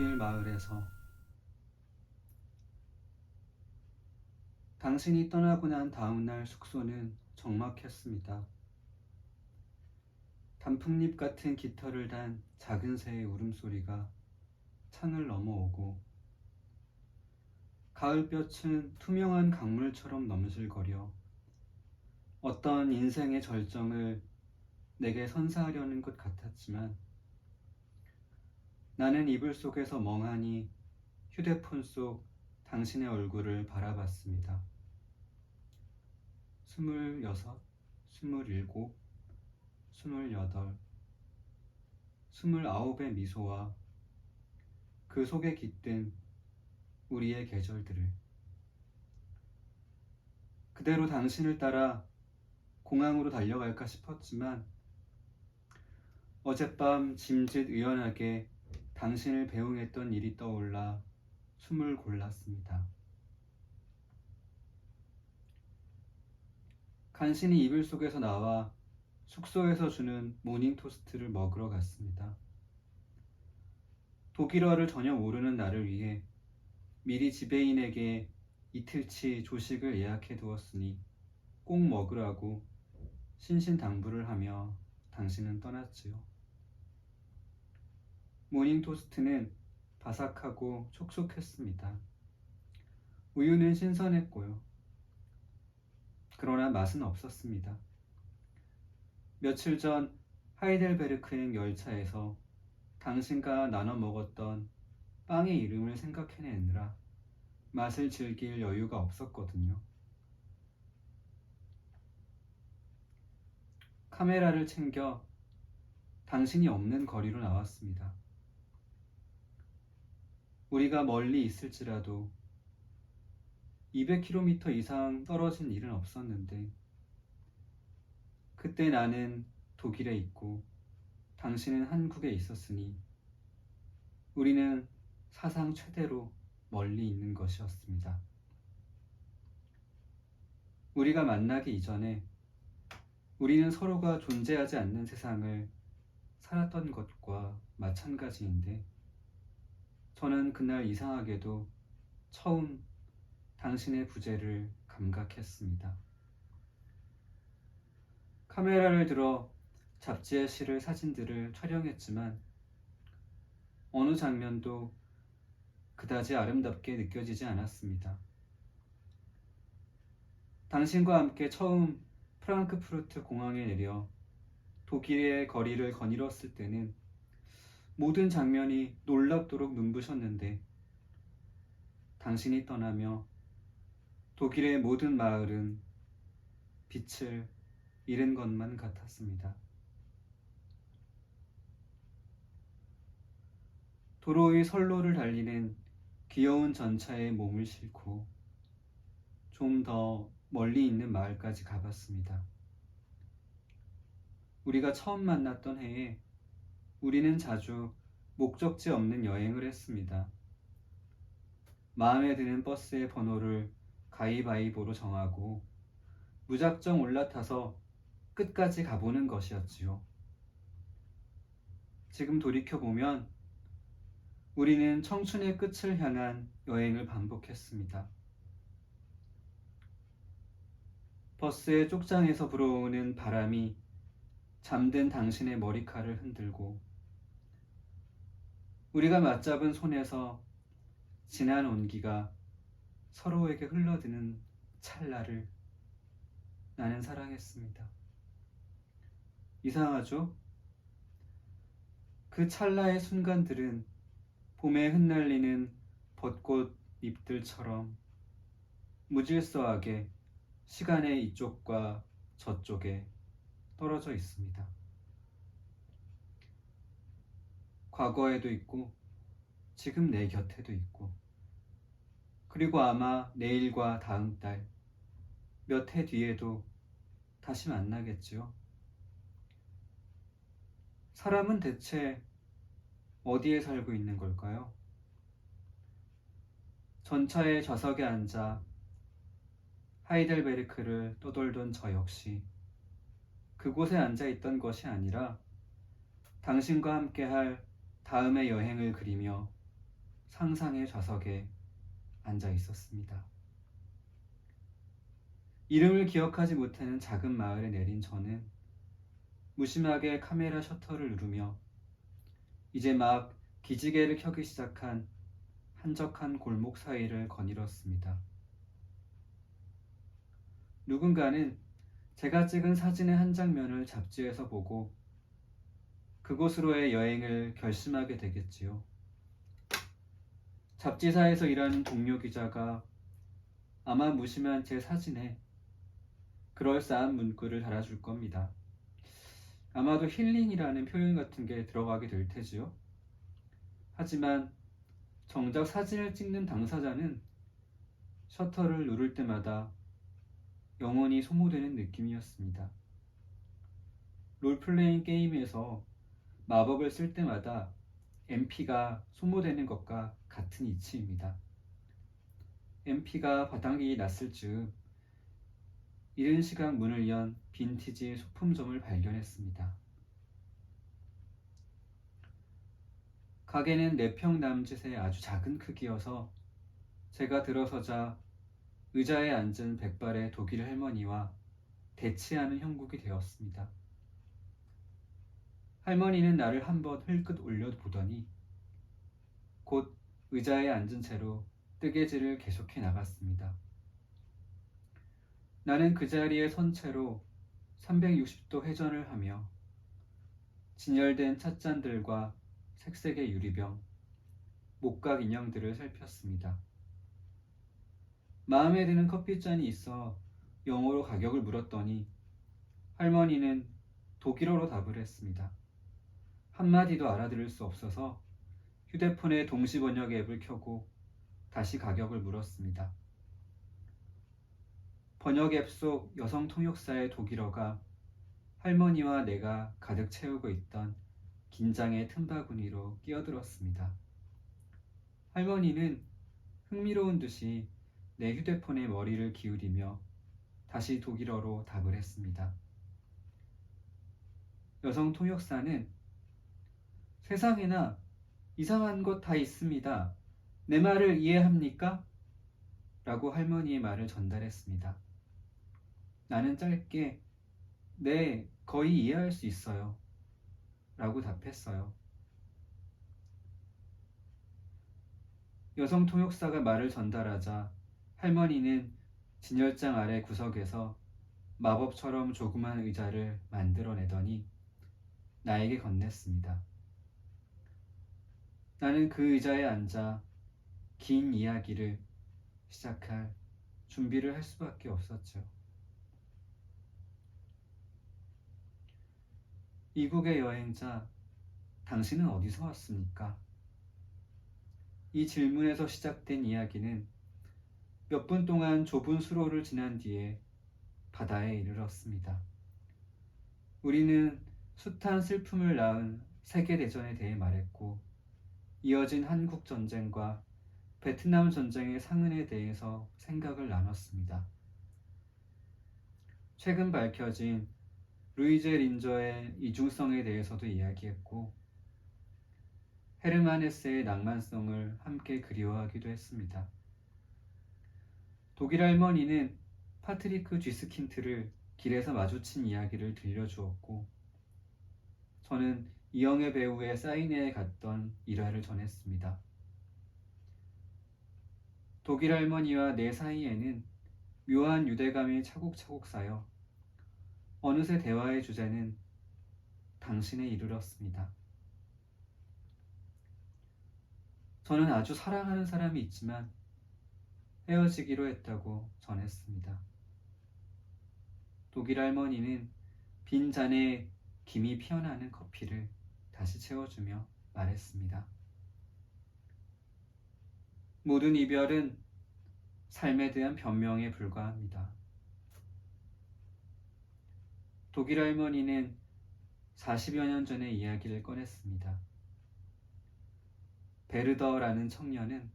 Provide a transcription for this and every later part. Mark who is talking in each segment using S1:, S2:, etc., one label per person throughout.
S1: 독일 마을에서 당신이 떠나고 난 다음 날 숙소는 적막했습니다. 단풍잎 같은 깃털을 단 작은 새의 울음소리가 창을 넘어오고 가을볕은 투명한 강물처럼 넘실거려 어떤 인생의 절정을 내게 선사하려는 것 같았지만 나는 이불 속에서 멍하니 휴대폰 속 당신의 얼굴을 바라봤습니다. 26, 27, 28, 29의 미소와 그 속에 깃든 우리의 계절들을 그대로 당신을 따라 공항으로 달려갈까 싶었지만 어젯밤 짐짓 의연하게 당신을 배웅했던 일이 떠올라 숨을 골랐습니다. 간신히 이불 속에서 나와 숙소에서 주는 모닝 토스트를 먹으러 갔습니다. 독일어를 전혀 모르는 나를 위해 미리 지배인에게 이틀치 조식을 예약해 두었으니 꼭 먹으라고 신신당부를 하며 당신은 떠났지요. 모닝 토스트는 바삭하고 촉촉했습니다. 우유는 신선했고요. 그러나 맛은 없었습니다. 며칠 전 하이델베르크행 열차에서 당신과 나눠 먹었던 빵의 이름을 생각해내느라 맛을 즐길 여유가 없었거든요. 카메라를 챙겨 당신이 없는 거리로 나왔습니다. 우리가 멀리 있을지라도 200km 이상 떨어진 일은 없었는데 그때 나는 독일에 있고 당신은 한국에 있었으니 우리는 사상 최대로 멀리 있는 것이었습니다. 우리가 만나기 이전에 우리는 서로가 존재하지 않는 세상을 살았던 것과 마찬가지인데 저는 그날 이상하게도 처음 당신의 부재를 감각했습니다. 카메라를 들어 잡지에 실을 사진들을 촬영했지만 어느 장면도 그다지 아름답게 느껴지지 않았습니다. 당신과 함께 처음 프랑크푸르트 공항에 내려 독일의 거리를 거닐었을 때는 모든 장면이 놀랍도록 눈부셨는데 당신이 떠나며 독일의 모든 마을은 빛을 잃은 것만 같았습니다. 도로의 선로를 달리는 귀여운 전차에 몸을 싣고 좀 더 멀리 있는 마을까지 가봤습니다. 우리가 처음 만났던 해에 우리는 자주 목적지 없는 여행을 했습니다. 마음에 드는 버스의 번호를 가위바위보로 정하고 무작정 올라타서 끝까지 가보는 것이었지요. 지금 돌이켜보면 우리는 청춘의 끝을 향한 여행을 반복했습니다. 버스의 쪽장에서 불어오는 바람이 잠든 당신의 머리카락을 흔들고 우리가 맞잡은 손에서 진한 온기가 서로에게 흘러드는 찰나를 나는 사랑했습니다. 이상하죠? 그 찰나의 순간들은 봄에 흩날리는 벚꽃 잎들처럼 무질서하게 시간의 이쪽과 저쪽에 떨어져 있습니다. 과거에도 있고 지금 내 곁에도 있고 그리고 아마 내일과 다음 달, 몇 해 뒤에도 다시 만나겠지요. 사람은 대체 어디에 살고 있는 걸까요? 전차의 좌석에 앉아 하이델베르크를 떠돌던 저 역시 그곳에 앉아 있던 것이 아니라 당신과 함께할 다음의 여행을 그리며 상상의 좌석에 앉아 있었습니다. 이름을 기억하지 못하는 작은 마을에 내린 저는 무심하게 카메라 셔터를 누르며 이제 막 기지개를 켜기 시작한 한적한 골목 사이를 거닐었습니다. 누군가는 제가 찍은 사진의 한 장면을 잡지에서 보고 그곳으로의 여행을 결심하게 되겠지요. 잡지사에서 일하는 동료 기자가 아마 무심한 제 사진에 그럴싸한 문구를 달아줄 겁니다. 아마도 힐링이라는 표현 같은 게 들어가게 될 테지요. 하지만 정작 사진을 찍는 당사자는 셔터를 누를 때마다 영혼이 소모되는 느낌이었습니다. 롤플레잉 게임에서 마법을 쓸 때마다 MP가 소모되는 것과 같은 이치입니다. MP가 바닥이 났을 즈음 이른 시각 문을 연 빈티지 소품점을 발견했습니다. 가게는 4평 남짓의 아주 작은 크기여서 제가 들어서자 의자에 앉은 백발의 독일 할머니와 대치하는 형국이 되었습니다. 할머니는 나를 한번 흘끗 올려보더니 곧 의자에 앉은 채로 뜨개질을 계속해 나갔습니다. 나는 그 자리에 선 채로 360도 회전을 하며 진열된 찻잔들과 색색의 유리병, 목각 인형들을 살폈습니다. 마음에 드는 커피잔이 있어 영어로 가격을 물었더니 할머니는 독일어로 답을 했습니다. 한마디도 알아들을 수 없어서 휴대폰의 동시번역 앱을 켜고 다시 가격을 물었습니다. 번역 앱 속 여성 통역사의 독일어가 할머니와 내가 가득 채우고 있던 긴장의 틈바구니로 끼어들었습니다. 할머니는 흥미로운 듯이 내 휴대폰에 머리를 기울이며 다시 독일어로 답을 했습니다. 여성 통역사는 세상에나 이상한 것 다 있습니다. 내 말을 이해합니까? 라고 할머니의 말을 전달했습니다. 나는 짧게 네, 거의 이해할 수 있어요. 라고 답했어요. 여성 통역사가 말을 전달하자 할머니는 진열장 아래 구석에서 마법처럼 조그만 의자를 만들어내더니 나에게 건넸습니다. 나는 그 의자에 앉아 긴 이야기를 시작할 준비를 할 수밖에 없었죠. 이국의 여행자, 당신은 어디서 왔습니까? 이 질문에서 시작된 이야기는 몇 분 동안 좁은 수로를 지난 뒤에 바다에 이르렀습니다. 우리는 숱한 슬픔을 낳은 세계대전에 대해 말했고 이어진 한국전쟁과 베트남 전쟁의 상흔에 대해서 생각을 나눴습니다. 최근 밝혀진 루이제 린저의 이중성에 대해서도 이야기했고 헤르만 헤세의 낭만성을 함께 그리워하기도 했습니다. 독일 할머니는 파트리크 쥐스킨트를 길에서 마주친 이야기를 들려주었고 저는 이영애 배우의 사인회에 갔던 일화를 전했습니다. 독일 할머니와 내 사이에는 묘한 유대감이 차곡차곡 쌓여 어느새 대화의 주제는 당신에 이르렀습니다. 저는 아주 사랑하는 사람이 있지만 헤어지기로 했다고 전했습니다. 독일 할머니는 빈 잔에 김이 피어나는 커피를 다시 채워주며 말했습니다. 모든 이별은 삶에 대한 변명에 불과합니다. 독일 할머니는 40여 년 전의 이야기를 꺼냈습니다. 베르더라는 청년은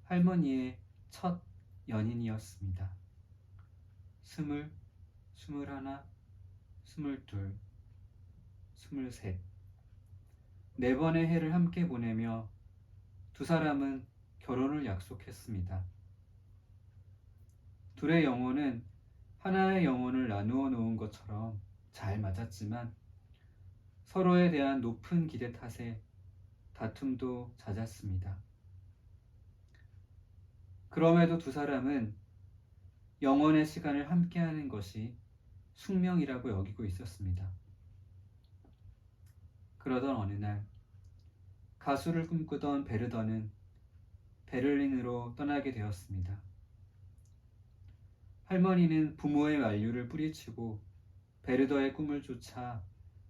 S1: 할머니의 첫 연인이었습니다. 20, 21, 22, 23. 4번의 해를 함께 보내며 두 사람은 결혼을 약속했습니다. 둘의 영혼은 하나의 영혼을 나누어 놓은 것처럼 잘 맞았지만 서로에 대한 높은 기대 탓에 다툼도 잦았습니다. 그럼에도 두 사람은 영원의 시간을 함께하는 것이 숙명이라고 여기고 있었습니다. 그러던 어느 날 가수를 꿈꾸던 베르더는 베를린으로 떠나게 되었습니다. 할머니는 부모의 만류를 뿌리치고 베르더의 꿈을 쫓아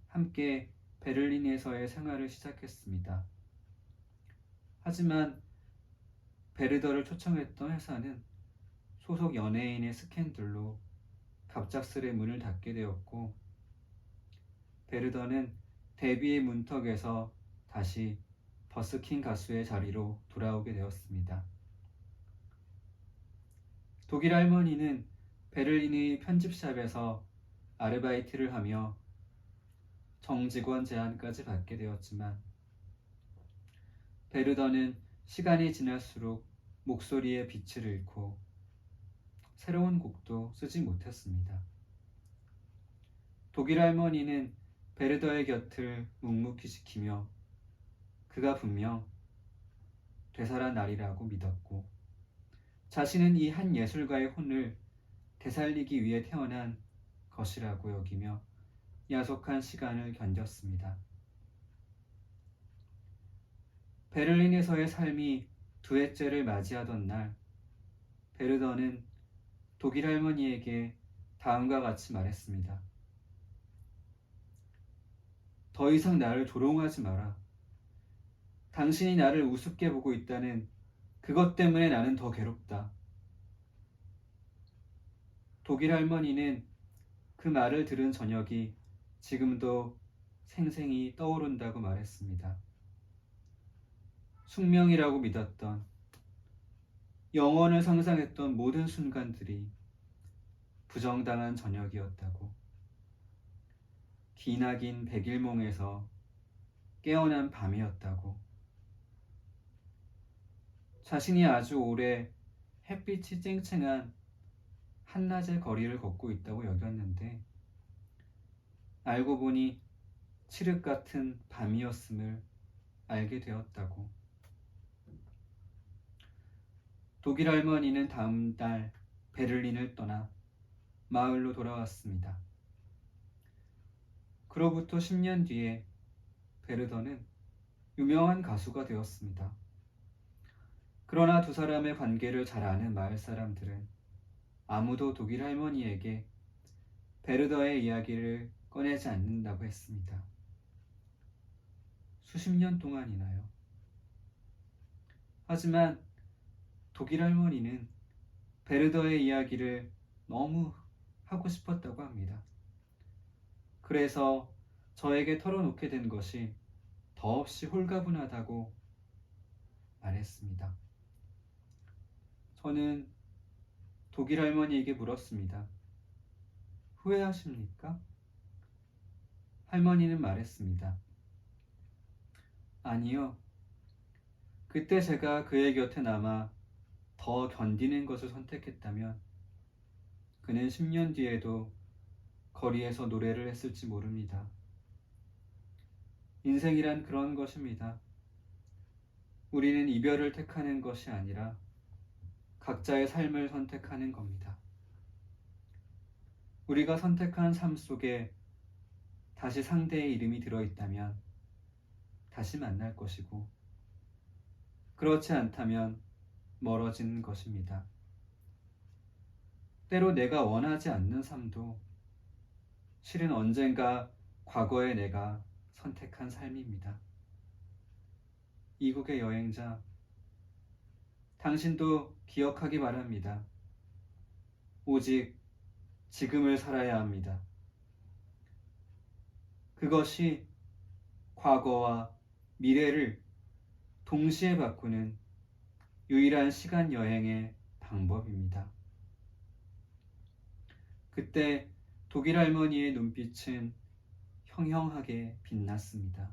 S1: 함께 베를린에서의 생활을 시작했습니다. 하지만 베르더를 초청했던 회사는 소속 연예인의 스캔들로 갑작스레 문을 닫게 되었고 베르더는 데뷔의 문턱에서 다시 버스킹 가수의 자리로 돌아오게 되었습니다. 독일 할머니는 베를린의 편집샵에서 아르바이트를 하며 정직원 제안까지 받게 되었지만 베르더는 시간이 지날수록 목소리의 빛을 잃고 새로운 곡도 쓰지 못했습니다. 독일 할머니는 베르더의 곁을 묵묵히 지키며 그가 분명 되살아 나리라고 믿었고 자신은 이 한 예술가의 혼을 되살리기 위해 태어난 것이라고 여기며 야속한 시간을 견뎠습니다. 베를린에서의 삶이 두 해째를 맞이하던 날 베르더는 독일 할머니에게 다음과 같이 말했습니다. 더 이상 나를 조롱하지 마라. 당신이 나를 우습게 보고 있다는 그것 때문에 나는 더 괴롭다. 독일 할머니는 그 말을 들은 저녁이 지금도 생생히 떠오른다고 말했습니다. 숙명이라고 믿었던, 영원을 상상했던 모든 순간들이 부정당한 저녁이었다고. 기나긴 백일몽에서 깨어난 밤이었다고. 자신이 아주 오래 햇빛이 쨍쨍한 한낮의 거리를 걷고 있다고 여겼는데 알고 보니 칠흑 같은 밤이었음을 알게 되었다고. 독일 할머니는 다음 달 베를린을 떠나 마을로 돌아왔습니다. 그로부터 10년 뒤에 베르더는 유명한 가수가 되었습니다. 그러나 두 사람의 관계를 잘 아는 마을 사람들은 아무도 독일 할머니에게 베르더의 이야기를 꺼내지 않는다고 했습니다. 수십 년 동안이나요. 하지만 독일 할머니는 베르더의 이야기를 너무 하고 싶었다고 합니다. 그래서 저에게 털어놓게 된 것이 더없이 홀가분하다고 말했습니다. 저는 독일 할머니에게 물었습니다. 후회하십니까? 할머니는 말했습니다. 아니요. 그때 제가 그의 곁에 남아 더 견디는 것을 선택했다면 그는 10년 뒤에도 거리에서 노래를 했을지 모릅니다. 인생이란 그런 것입니다. 우리는 이별을 택하는 것이 아니라 각자의 삶을 선택하는 겁니다. 우리가 선택한 삶 속에 다시 상대의 이름이 들어있다면 다시 만날 것이고 그렇지 않다면 멀어진 것입니다. 때로 내가 원하지 않는 삶도 실은 언젠가 과거의 내가 선택한 삶입니다. 이국의 여행자, 당신도 기억하기 바랍니다. 오직 지금을 살아야 합니다. 그것이 과거와 미래를 동시에 바꾸는 유일한 시간 여행의 방법입니다. 그때 독일 할머니의 눈빛은 형형하게 빛났습니다.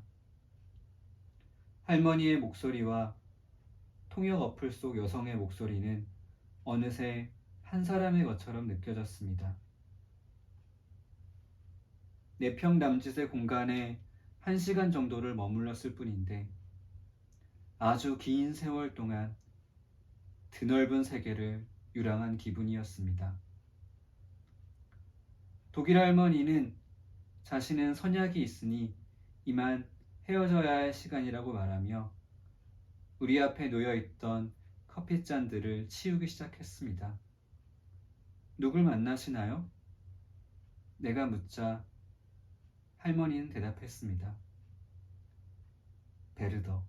S1: 할머니의 목소리와 통역 어플 속 여성의 목소리는 어느새 한 사람의 것처럼 느껴졌습니다. 4평 남짓의 공간에 1시간 정도를 머물렀을 뿐인데 아주 긴 세월 동안 드넓은 세계를 유랑한 기분이었습니다. 독일 할머니는 자신은 선약이 있으니 이만 헤어져야 할 시간이라고 말하며 우리 앞에 놓여있던 커피잔들을 치우기 시작했습니다. 누굴 만나시나요? 내가 묻자 할머니는 대답했습니다. 베르더.